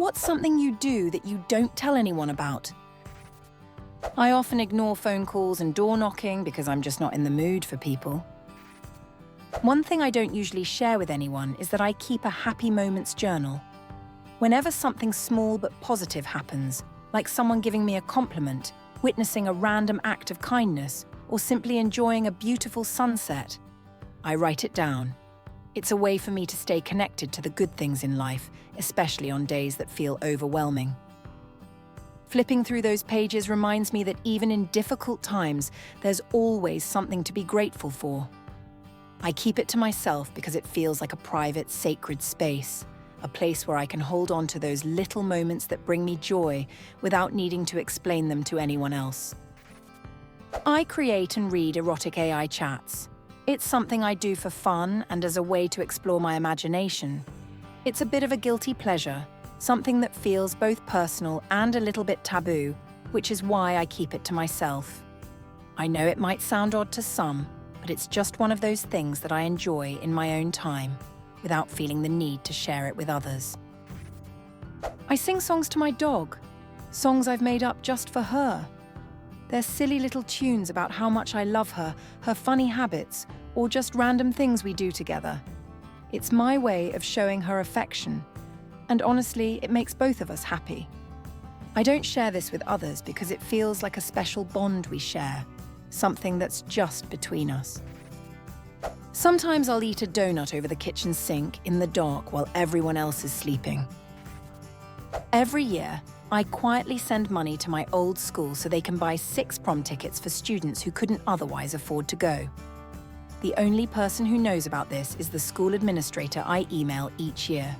What's something you do that you don't tell anyone about? I often ignore phone calls and door knocking because I'm just not in the mood for people. One thing I don't usually share with anyone is that I keep a happy moments journal. Whenever something small but positive happens, like someone giving me a compliment, witnessing a random act of kindness, or simply enjoying a beautiful sunset, I write it down. It's a way for me to stay connected to the good things in life, especially on days that feel overwhelming. Flipping through those pages reminds me that even in difficult times, there's always something to be grateful for. I keep it to myself because it feels like a private, sacred space, a place where I can hold on to those little moments that bring me joy without needing to explain them to anyone else. I create and read erotic AI chats. It's something I do for fun and as a way to explore my imagination. It's a bit of a guilty pleasure, something that feels both personal and a little bit taboo, which is why I keep it to myself. I know it might sound odd to some, but it's just one of those things that I enjoy in my own time, without feeling the need to share it with others. I sing songs to my dog, songs I've made up just for her. They're silly little tunes about how much I love her, her funny habits, or just random things we do together. It's my way of showing her affection, and honestly, it makes both of us happy. I don't share this with others because it feels like a special bond we share, something that's just between us. Sometimes I'll eat a donut over the kitchen sink in the dark while everyone else is sleeping. Every year, I quietly send money to my old school so they can buy 6 prom tickets for students who couldn't otherwise afford to go. The only person who knows about this is the school administrator I email each year.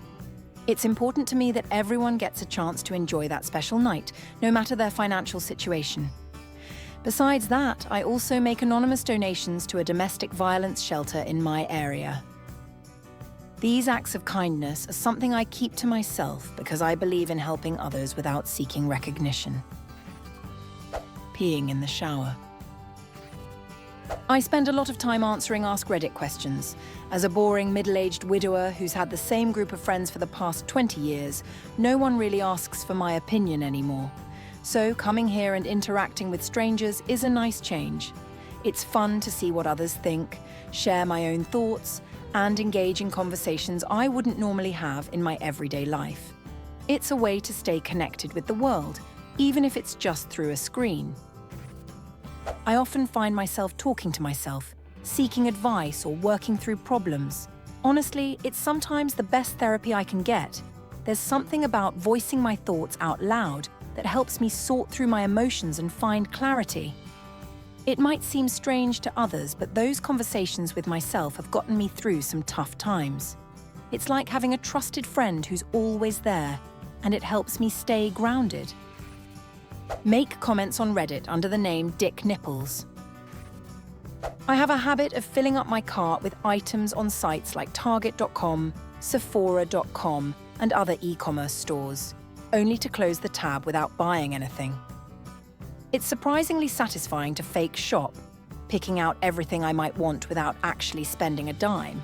It's important to me that everyone gets a chance to enjoy that special night, no matter their financial situation. Besides that, I also make anonymous donations to a domestic violence shelter in my area. These acts of kindness are something I keep to myself because I believe in helping others without seeking recognition. Peeing in the shower. I spend a lot of time answering AskReddit questions. As a boring middle-aged widower who's had the same group of friends for the past 20 years, no one really asks for my opinion anymore. So coming here and interacting with strangers is a nice change. It's fun to see what others think, share my own thoughts, and engage in conversations I wouldn't normally have in my everyday life. It's a way to stay connected with the world, even if it's just through a screen. I often find myself talking to myself, seeking advice or working through problems. Honestly, it's sometimes the best therapy I can get. There's something about voicing my thoughts out loud that helps me sort through my emotions and find clarity. It might seem strange to others, but those conversations with myself have gotten me through some tough times. It's like having a trusted friend who's always there, and it helps me stay grounded. Make comments on Reddit under the name Dick Nipples. I have a habit of filling up my cart with items on sites like Target.com, Sephora.com, and other e-commerce stores, only to close the tab without buying anything. It's surprisingly satisfying to fake shop, picking out everything I might want without actually spending a dime.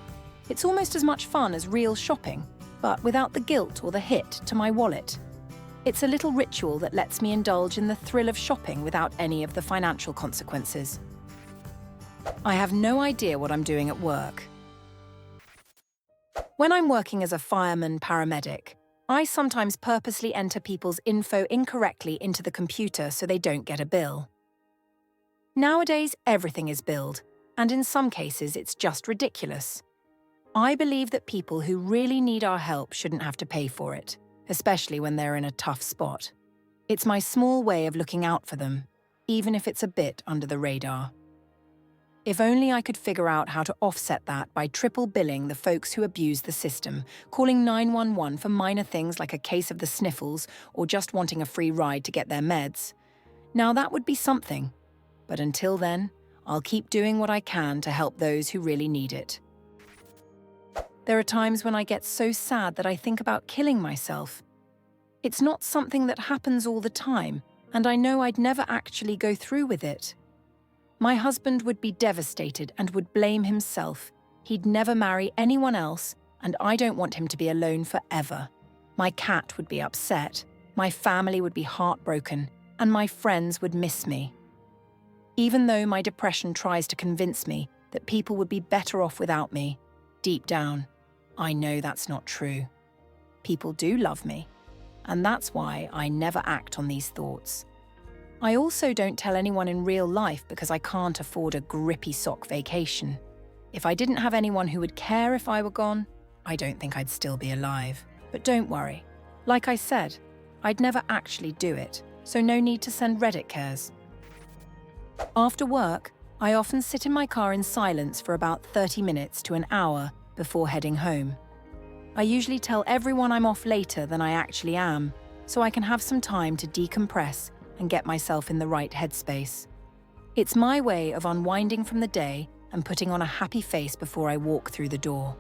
It's almost as much fun as real shopping, but without the guilt or the hit to my wallet. It's a little ritual that lets me indulge in the thrill of shopping without any of the financial consequences. I have no idea what I'm doing at work. When I'm working as a fireman paramedic, I sometimes purposely enter people's info incorrectly into the computer so they don't get a bill. Nowadays, everything is billed, and in some cases, it's just ridiculous. I believe that people who really need our help shouldn't have to pay for it, especially when they're in a tough spot. It's my small way of looking out for them, even if it's a bit under the radar. If only I could figure out how to offset that by triple billing the folks who abuse the system, calling 911 for minor things like a case of the sniffles or just wanting a free ride to get their meds. Now that would be something. But until then, I'll keep doing what I can to help those who really need it. There are times when I get so sad that I think about killing myself. It's not something that happens all the time, and I know I'd never actually go through with it. My husband would be devastated and would blame himself. He'd never marry anyone else, and I don't want him to be alone forever. My cat would be upset, my family would be heartbroken, and my friends would miss me. Even though my depression tries to convince me that people would be better off without me, deep down, I know that's not true. People do love me, and that's why I never act on these thoughts. I also don't tell anyone in real life because I can't afford a grippy sock vacation. If I didn't have anyone who would care if I were gone, I don't think I'd still be alive. But don't worry. Like I said, I'd never actually do it, so no need to send Reddit cares. After work, I often sit in my car in silence for about 30 minutes to an hour before heading home. I usually tell everyone I'm off later than I actually am, so I can have some time to decompress and get myself in the right headspace. It's my way of unwinding from the day and putting on a happy face before I walk through the door.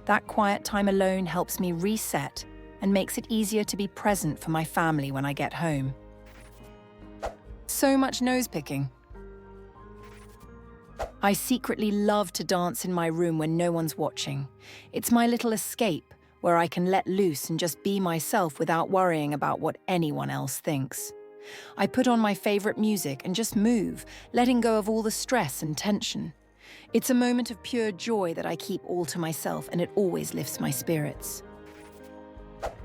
That quiet time alone helps me reset and makes it easier to be present for my family when I get home. So much nose-picking. I secretly love to dance in my room when no one's watching. It's my little escape where I can let loose and just be myself without worrying about what anyone else thinks. I put on my favorite music and just move, letting go of all the stress and tension. It's a moment of pure joy that I keep all to myself, and it always lifts my spirits.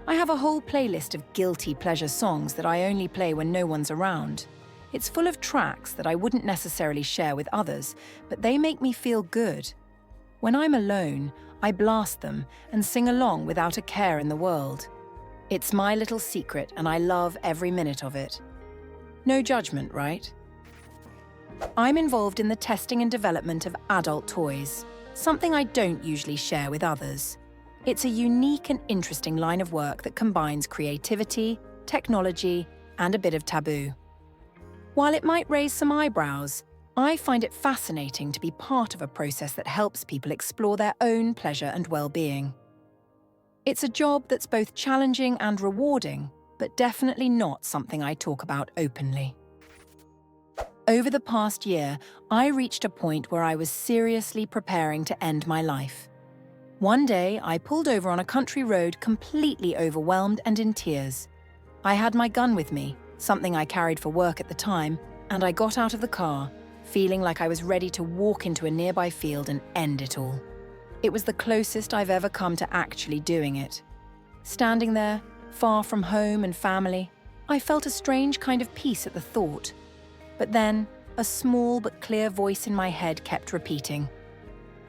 I have a whole playlist of guilty pleasure songs that I only play when no one's around. It's full of tracks that I wouldn't necessarily share with others, but they make me feel good. When I'm alone, I blast them and sing along without a care in the world. It's my little secret, and I love every minute of it. No judgment, right? I'm involved in the testing and development of adult toys, something I don't usually share with others. It's a unique and interesting line of work that combines creativity, technology, and a bit of taboo. While it might raise some eyebrows, I find it fascinating to be part of a process that helps people explore their own pleasure and well-being. It's a job that's both challenging and rewarding, but definitely not something I talk about openly. Over the past year, I reached a point where I was seriously preparing to end my life. One day, I pulled over on a country road completely overwhelmed and in tears. I had my gun with me, something I carried for work at the time, and I got out of the car, feeling like I was ready to walk into a nearby field and end it all. It was the closest I've ever come to actually doing it. Standing there, far from home and family, I felt a strange kind of peace at the thought. But then, a small but clear voice in my head kept repeating,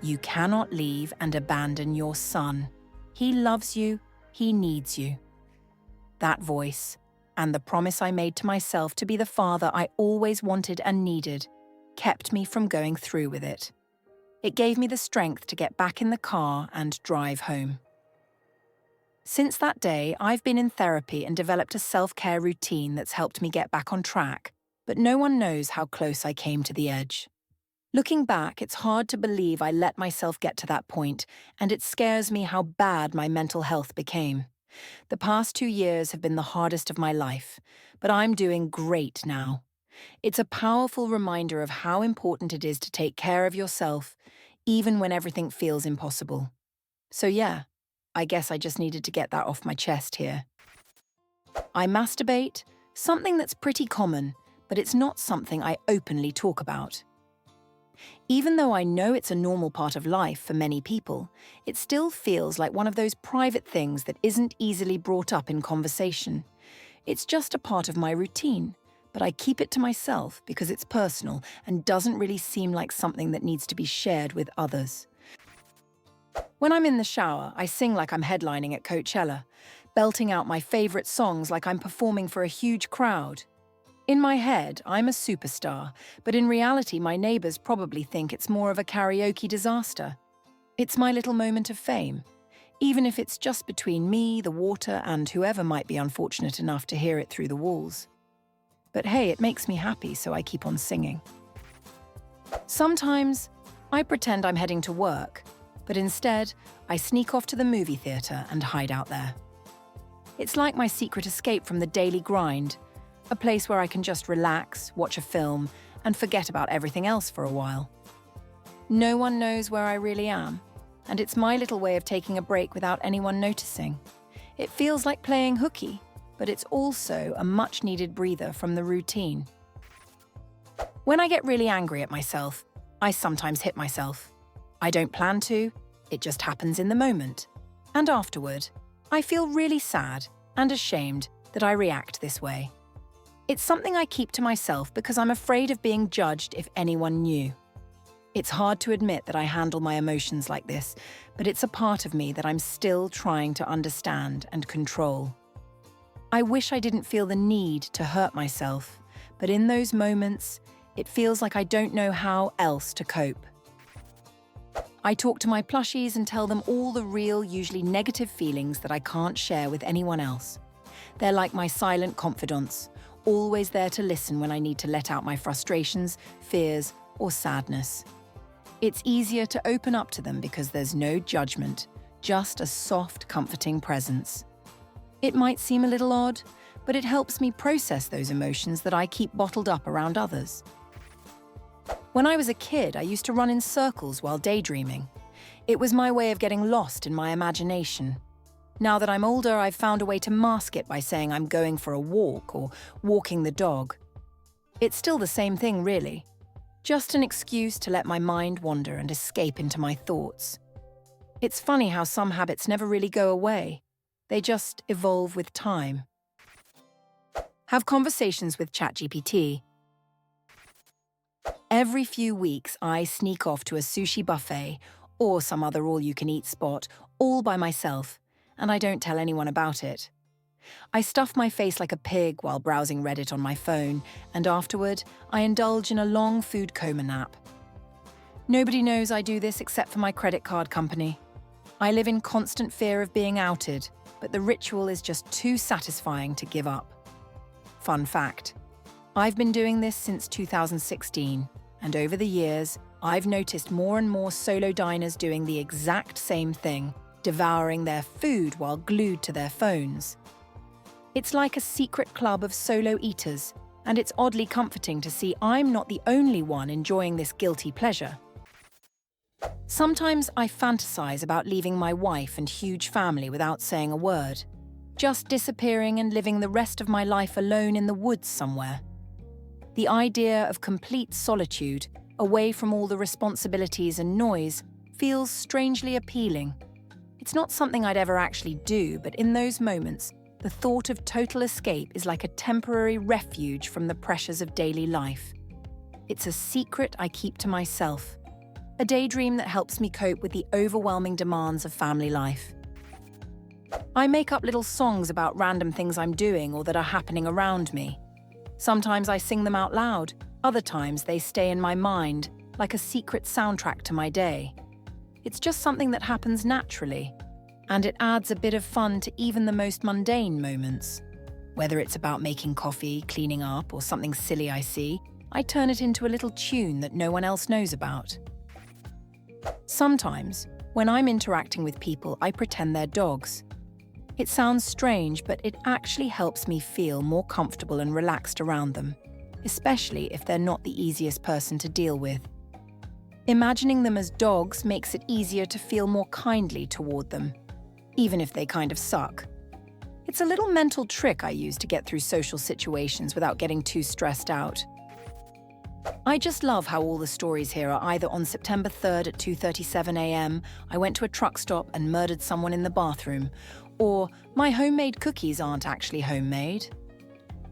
"You cannot leave and abandon your son. He loves you, he needs you." That voice, and the promise I made to myself to be the father I always wanted and needed, kept me from going through with it. It gave me the strength to get back in the car and drive home. Since that day, I've been in therapy and developed a self-care routine that's helped me get back on track, but no one knows how close I came to the edge. Looking back, it's hard to believe I let myself get to that point, and it scares me how bad my mental health became. The past 2 years have been the hardest of my life, but I'm doing great now. It's a powerful reminder of how important it is to take care of yourself, even when everything feels impossible. So yeah, I guess I just needed to get that off my chest here. I masturbate, something that's pretty common, but it's not something I openly talk about. Even though I know it's a normal part of life for many people, it still feels like one of those private things that isn't easily brought up in conversation. It's just a part of my routine, but I keep it to myself because it's personal and doesn't really seem like something that needs to be shared with others. When I'm in the shower, I sing like I'm headlining at Coachella, belting out my favorite songs like I'm performing for a huge crowd. In my head, I'm a superstar, but in reality, my neighbors probably think it's more of a karaoke disaster. It's my little moment of fame, even if it's just between me, the water, and whoever might be unfortunate enough to hear it through the walls. But hey, it makes me happy, so I keep on singing. Sometimes, I pretend I'm heading to work, but instead, I sneak off to the movie theater and hide out there. It's like my secret escape from the daily grind, a place where I can just relax, watch a film, and forget about everything else for a while. No one knows where I really am, and it's my little way of taking a break without anyone noticing. It feels like playing hooky, but it's also a much-needed breather from the routine. When I get really angry at myself, I sometimes hit myself. I don't plan to, it just happens in the moment. And afterward, I feel really sad and ashamed that I react this way. It's something I keep to myself because I'm afraid of being judged if anyone knew. It's hard to admit that I handle my emotions like this, but it's a part of me that I'm still trying to understand and control. I wish I didn't feel the need to hurt myself, but in those moments, it feels like I don't know how else to cope. I talk to my plushies and tell them all the real, usually negative feelings that I can't share with anyone else. They're like my silent confidants, always there to listen when I need to let out my frustrations, fears, or sadness. It's easier to open up to them because there's no judgment, just a soft, comforting presence. It might seem a little odd, but it helps me process those emotions that I keep bottled up around others. When I was a kid, I used to run in circles while daydreaming. It was my way of getting lost in my imagination. Now that I'm older, I've found a way to mask it by saying I'm going for a walk or walking the dog. It's still the same thing, really. Just an excuse to let my mind wander and escape into my thoughts. It's funny how some habits never really go away. They just evolve with time. Have conversations with ChatGPT. Every few weeks, I sneak off to a sushi buffet or some other all-you-can-eat spot, all by myself, and I don't tell anyone about it. I stuff my face like a pig while browsing Reddit on my phone, and afterward, I indulge in a long food coma nap. Nobody knows I do this except for my credit card company. I live in constant fear of being outed, but the ritual is just too satisfying to give up. Fun fact: I've been doing this since 2016, and over the years, I've noticed more and more solo diners doing the exact same thing, devouring their food while glued to their phones. It's like a secret club of solo eaters, and it's oddly comforting to see I'm not the only one enjoying this guilty pleasure. Sometimes I fantasize about leaving my wife and huge family without saying a word, just disappearing and living the rest of my life alone in the woods somewhere. The idea of complete solitude, away from all the responsibilities and noise, feels strangely appealing. It's not something I'd ever actually do, but in those moments, the thought of total escape is like a temporary refuge from the pressures of daily life. It's a secret I keep to myself, a daydream that helps me cope with the overwhelming demands of family life. I make up little songs about random things I'm doing or that are happening around me. Sometimes I sing them out loud, other times they stay in my mind, like a secret soundtrack to my day. It's just something that happens naturally, and it adds a bit of fun to even the most mundane moments. Whether it's about making coffee, cleaning up, or something silly I see, I turn it into a little tune that no one else knows about. Sometimes, when I'm interacting with people, I pretend they're dogs. It sounds strange, but it actually helps me feel more comfortable and relaxed around them, especially if they're not the easiest person to deal with. Imagining them as dogs makes it easier to feel more kindly toward them, even if they kind of suck. It's a little mental trick I use to get through social situations without getting too stressed out. I just love how all the stories here are either on September 3rd at 2:37 a.m, I went to a truck stop and murdered someone in the bathroom, or my homemade cookies aren't actually homemade.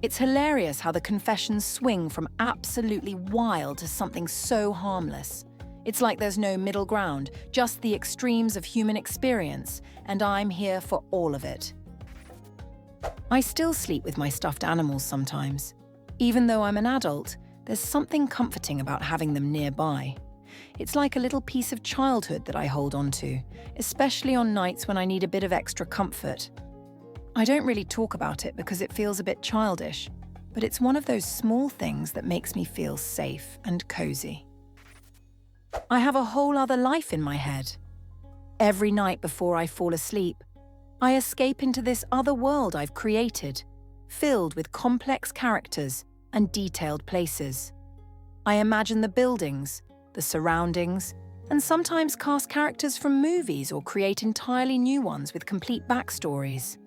It's hilarious how the confessions swing from absolutely wild to something so harmless. It's like there's no middle ground, just the extremes of human experience, and I'm here for all of it. I still sleep with my stuffed animals sometimes. Even though I'm an adult, there's something comforting about having them nearby. It's like a little piece of childhood that I hold on to, especially on nights when I need a bit of extra comfort. I don't really talk about it because it feels a bit childish, but it's one of those small things that makes me feel safe and cozy. I have a whole other life in my head. Every night before I fall asleep, I escape into this other world I've created, filled with complex characters and detailed places. I imagine the buildings, the surroundings, and sometimes cast characters from movies or create entirely new ones with complete backstories.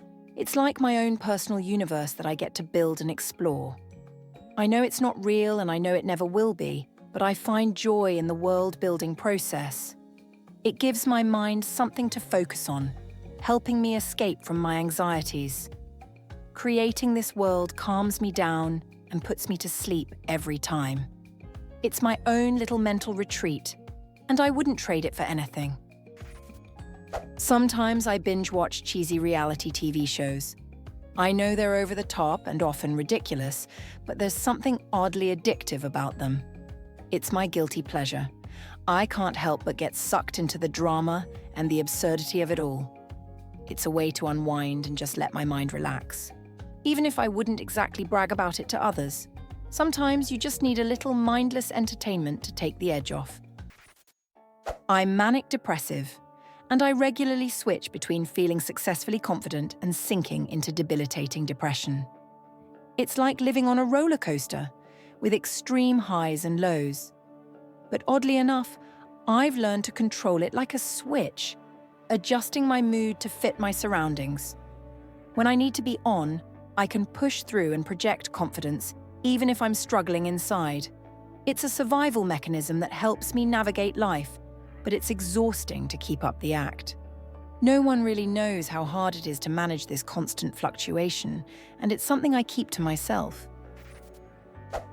It's like my own personal universe that I get to build and explore. I know it's not real and I know it never will be, but I find joy in the world-building process. It gives my mind something to focus on, helping me escape from my anxieties. Creating this world calms me down and puts me to sleep every time. It's my own little mental retreat, and I wouldn't trade it for anything. Sometimes I binge-watch cheesy reality TV shows. I know they're over the top and often ridiculous, but there's something oddly addictive about them. It's my guilty pleasure. I can't help but get sucked into the drama and the absurdity of it all. It's a way to unwind and just let my mind relax. Even if I wouldn't exactly brag about it to others, sometimes you just need a little mindless entertainment to take the edge off. I'm manic-depressive, and I regularly switch between feeling successfully confident and sinking into debilitating depression. It's like living on a roller coaster, with extreme highs and lows. But oddly enough, I've learned to control it like a switch, adjusting my mood to fit my surroundings. When I need to be on, I can push through and project confidence, even if I'm struggling inside. It's a survival mechanism that helps me navigate life, but it's exhausting to keep up the act. No one really knows how hard it is to manage this constant fluctuation, and it's something I keep to myself.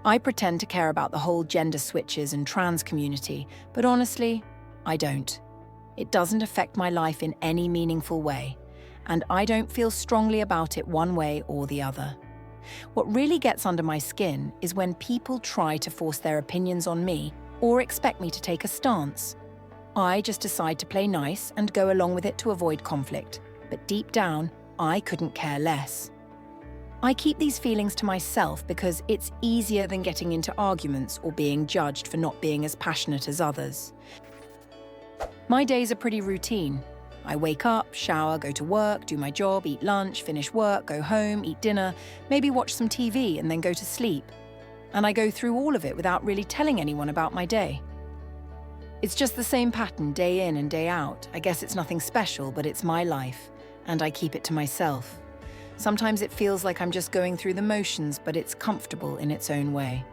I pretend to care about the whole gender switches and trans community, but honestly, I don't. It doesn't affect my life in any meaningful way, and I don't feel strongly about it one way or the other. What really gets under my skin is when people try to force their opinions on me or expect me to take a stance. I just decide to play nice and go along with it to avoid conflict, but deep down, I couldn't care less. I keep these feelings to myself because it's easier than getting into arguments or being judged for not being as passionate as others. My days are pretty routine. I wake up, shower, go to work, do my job, eat lunch, finish work, go home, eat dinner, maybe watch some TV and then go to sleep. And I go through all of it without really telling anyone about my day. It's just the same pattern day in and day out. I guess it's nothing special, but it's my life, and I keep it to myself. Sometimes it feels like I'm just going through the motions, but it's comfortable in its own way.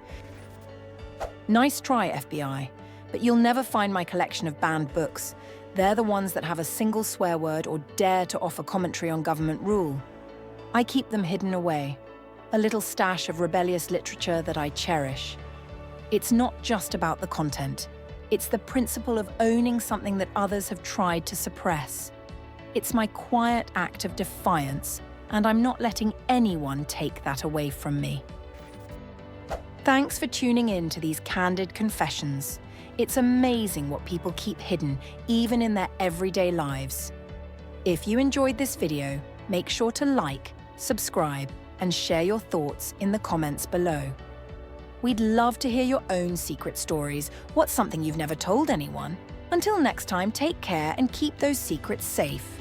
Nice try, FBI, but you'll never find my collection of banned books. They're the ones that have a single swear word or dare to offer commentary on government rule. I keep them hidden away, a little stash of rebellious literature that I cherish. It's not just about the content. It's the principle of owning something that others have tried to suppress. It's my quiet act of defiance, and I'm not letting anyone take that away from me. Thanks for tuning in to these candid confessions. It's amazing what people keep hidden, even in their everyday lives. If you enjoyed this video, make sure to like, subscribe, and share your thoughts in the comments below. We'd love to hear your own secret stories. What's something you've never told anyone? Until next time, take care and keep those secrets safe.